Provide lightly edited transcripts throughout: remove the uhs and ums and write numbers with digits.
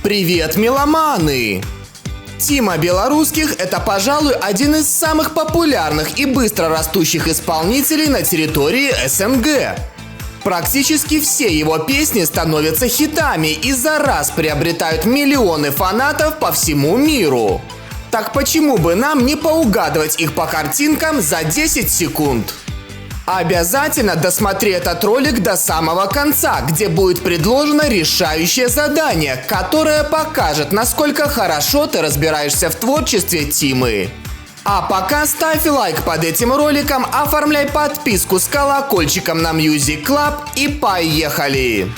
Привет, меломаны! Тима Белорусских – это, пожалуй, один из самых популярных и быстро растущих исполнителей на территории СНГ. Практически все его песни становятся хитами и за раз приобретают миллионы фанатов по всему миру. Так почему бы нам не поугадывать их по картинкам за 10 секунд? Обязательно досмотри этот ролик до самого конца, где будет предложено решающее задание, которое покажет, насколько хорошо ты разбираешься в творчестве Тимы. А пока ставь лайк под этим роликом, оформляй подписку с колокольчиком на Music Club и поехали!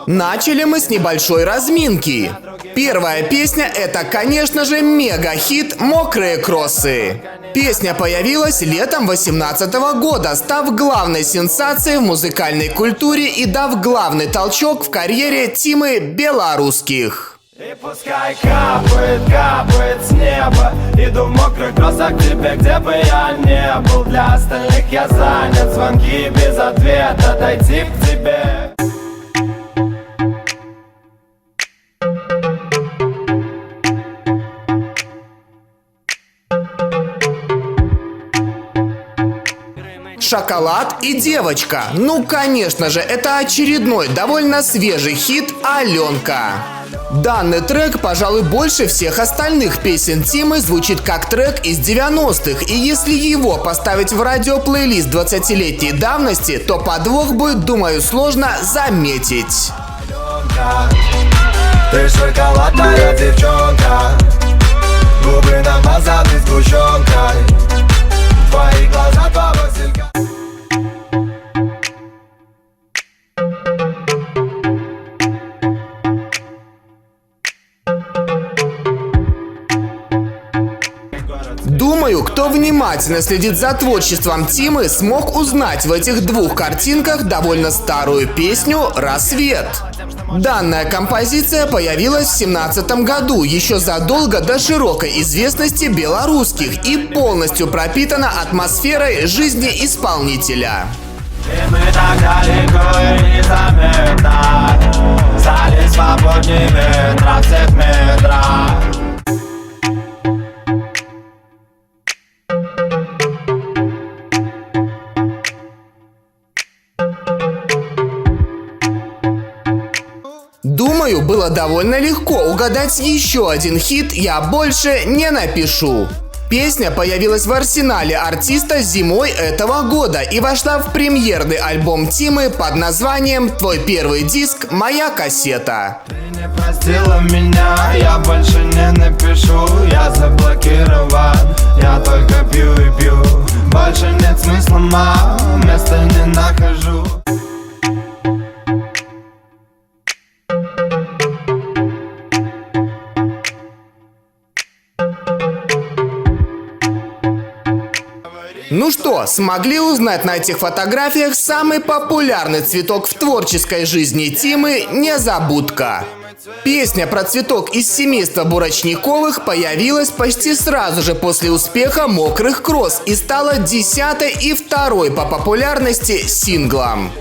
Начали мы с небольшой разминки. Первая песня — это, конечно же, мега-хит «Мокрые кроссы». Песня появилась летом 2018 года, став главной сенсацией в музыкальной культуре и дав главный толчок в карьере Тимы Белорусских. И пускай капает, капает с неба. Иду в мокрых кроссах к тебе, где бы я не был. Для остальных я занят, звонки без ответа, дойти к тебе. «Шоколад и девочка». Ну, конечно же, это очередной довольно свежий хит «Аленка». Данный трек, пожалуй, больше всех остальных песен Тимы звучит как трек из 90-х, и если его поставить в радиоплейлист 20-летней давности, то подвох будет, думаю, сложно заметить. Ты шоколадная девчонка, губы намазаны сгущенкой, твои глаза два василька. Думаю, кто внимательно следит за творчеством Тимы, смог узнать в этих двух картинках довольно старую песню «Рассвет». Данная композиция появилась в 2017 году, еще задолго до широкой известности Белорусских, и полностью пропитана атмосферой жизни исполнителя. И мы так далеко и незаметно стали свободнее ветра всех метрах. Думаю, было довольно легко угадать еще один хит «Я больше не напишу». Песня появилась в арсенале артиста зимой этого года и вошла в премьерный альбом Тимы под названием «Твой первый диск. Моя кассета». Ты не простила меня, я больше не напишу. Я заблокирован, я только пью и пью. Больше нет смысла, мам, места не нахожу. Ну что, смогли узнать на этих фотографиях самый популярный цветок в творческой жизни Тимы – «Незабудка». Песня про цветок из семейства Бурочниковых появилась почти сразу же после успеха «Мокрых кросс» и стала 10-й и 2-й по популярности синглом.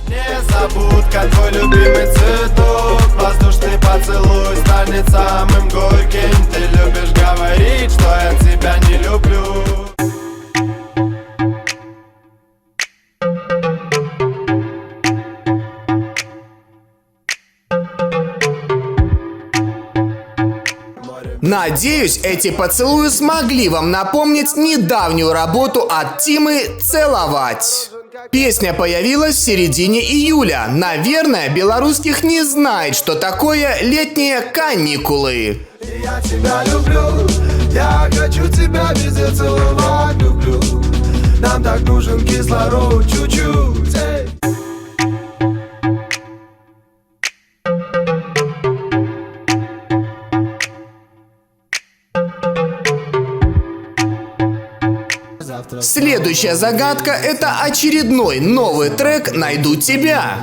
Незабудка, твой любимый цветок, воздушный поцелуй станет самым горьким. Ты любишь говорить, что я тебя не люблю. Надеюсь, эти поцелуи смогли вам напомнить недавнюю работу от Тимы «Целовать». Песня появилась в середине июля. Наверное, Белорусских не знает, что такое летние каникулы. Я тебя люблю, я хочу тебя везде целовать, люблю. Нам так нужен кислород чуть-чуть. Следующая загадка — это очередной новый трек «Найду тебя».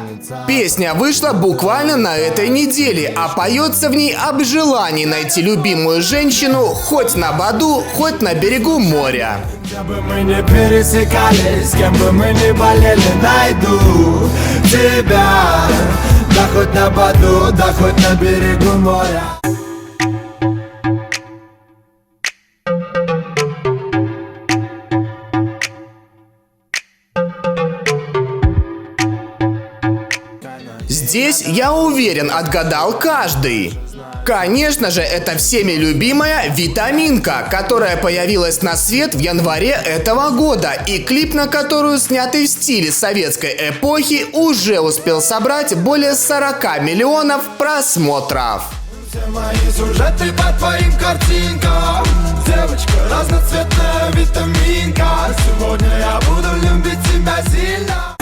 Песня вышла буквально на этой неделе, а поется в ней об желании найти любимую женщину хоть на Баду, хоть на берегу моря. Где бы мы не пересекались, с кем бы мы не болели, найду тебя. Да хоть на Баду, да хоть на берегу моря. Здесь, я уверен, отгадал каждый. Конечно же, это всеми любимая «Витаминка», которая появилась на свет в январе этого года, и клип на которую, снятый в стиле советской эпохи, уже успел собрать более 40 миллионов просмотров. Все мои сюжеты по твоим картинкам. Девочка, разноцветная витаминка. Сегодня я буду любить тебя сильно.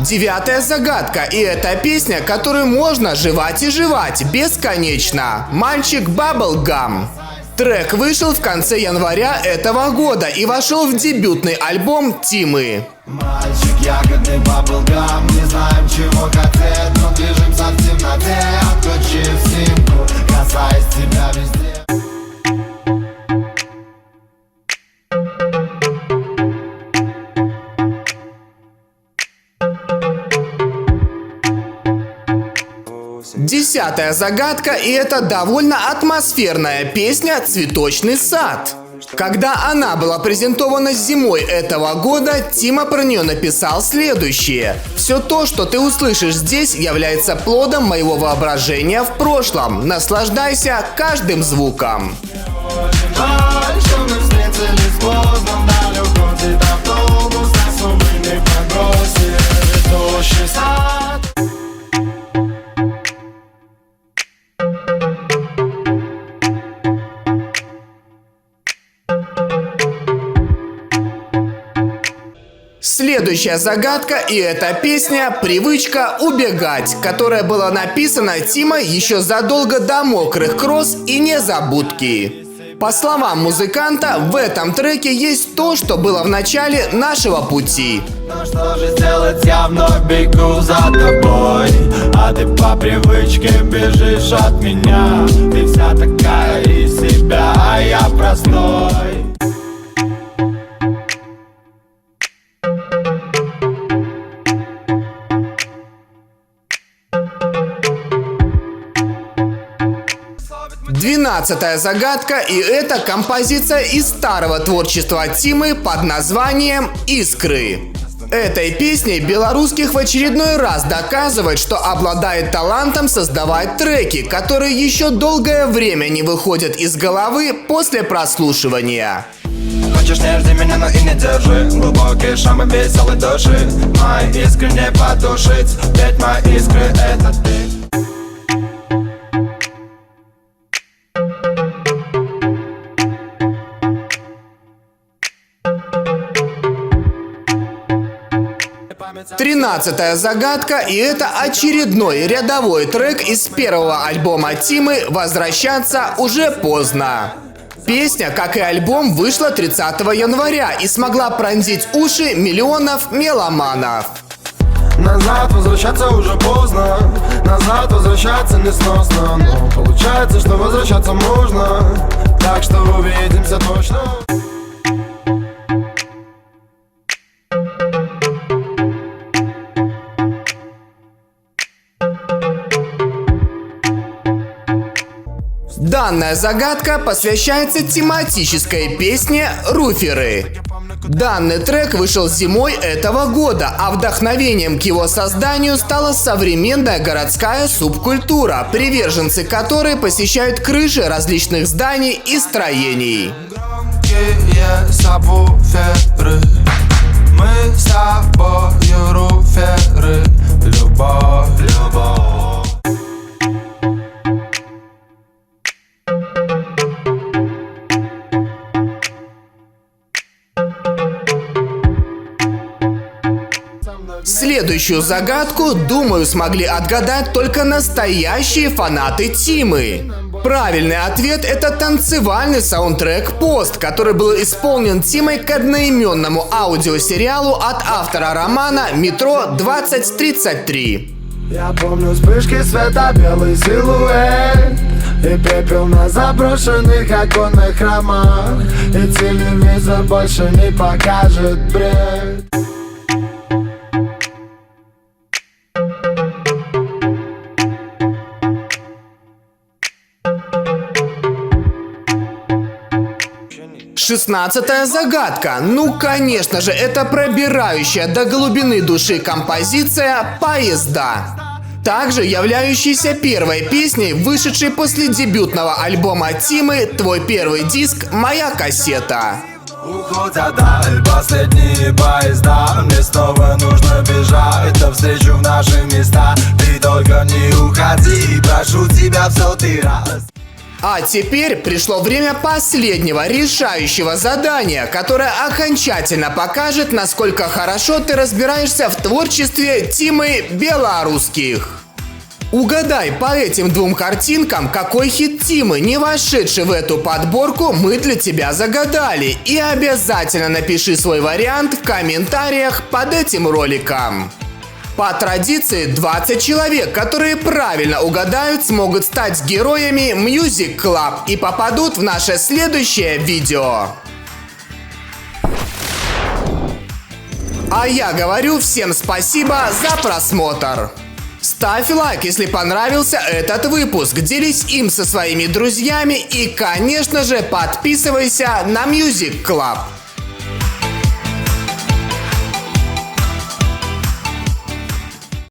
Девятая загадка, и это песня, которую можно жевать и жевать бесконечно. «Мальчик Bubblegum». Трек вышел в конце января этого года и вошел в дебютный альбом Тимы. Мальчик ягодный баблгам, не знаем чего хотеть, но движемся в темноте, отключив симку, касаясь тебя везде. Десятая загадка, и это довольно атмосферная песня «Цветочный сад». Когда она была презентована зимой этого года, Тима про нее написал следующее: «Все то, что ты услышишь здесь, является плодом моего воображения в прошлом. Наслаждайся каждым звуком». Следующая загадка, и эта песня «Привычка убегать», которая была написана Тимой еще задолго до «Мокрых кросс» и «Незабудки». По словам музыканта, в этом треке есть то, что было в начале нашего пути. Ну что же сделать, я вновь бегу за тобой, а ты по привычке бежишь от меня. Ты вся такая из себя, а я простой. Двенадцатая загадка, и это композиция из старого творчества Тимы под названием «Искры». Этой песней белорусских в очередной раз доказывает, что обладает талантом создавать треки, которые еще долгое время не выходят из головы после прослушивания. Хочешь, не жди меня, но и не держи глубокие шрамы веселой души. Мои искры не потушить, ведь мои искры — это ты. Тринадцатая загадка, и это очередной рядовой трек из первого альбома Тимы «Возвращаться уже поздно». Песня, как и альбом, вышла 30 января и смогла пронзить уши миллионов меломанов. Назад возвращаться уже поздно, назад возвращаться несносно, но получается, что возвращаться можно, так что увидимся точно. Данная загадка посвящается тематической песне «Руферы». Данный трек вышел зимой этого года, а вдохновением к его созданию стала современная городская субкультура, приверженцы которой посещают крыши различных зданий и строений. Громкие сабвуферы, мы с тобою руферы, любовь, любовь. следующую загадку, думаю, смогли отгадать только настоящие фанаты Тимы. Правильный ответ — это танцевальный саундтрек «Пост», который был исполнен Тимой к одноименному аудиосериалу от автора романа «Метро 2033». Я помню вспышки света, белый силуэт и пепел на заброшенных оконных рамах. И телевизор больше не покажет бред. Шестнадцатая загадка. Ну, конечно же, это пробирающая до глубины души композиция «Поезда», также являющаяся первой песней, вышедшей после дебютного альбома Тимы «Твой первый диск. Моя кассета». Уходят даль последние поезда, мне снова нужно бежать навстречу в наши места. Ты только не уходи, прошу тебя в 100-й раз. А теперь пришло время последнего решающего задания, которое окончательно покажет, насколько хорошо ты разбираешься в творчестве Тимы Белорусских. Угадай по этим двум картинкам, какой хит Тимы, не вошедший в эту подборку, мы для тебя загадали. И обязательно напиши свой вариант в комментариях под этим роликом. По традиции, 20 человек, которые правильно угадают, смогут стать героями Music Club и попадут в наше следующее видео. А я говорю всем спасибо за просмотр. Ставь лайк, если понравился этот выпуск, делись им со своими друзьями и, конечно же, подписывайся на Music Club.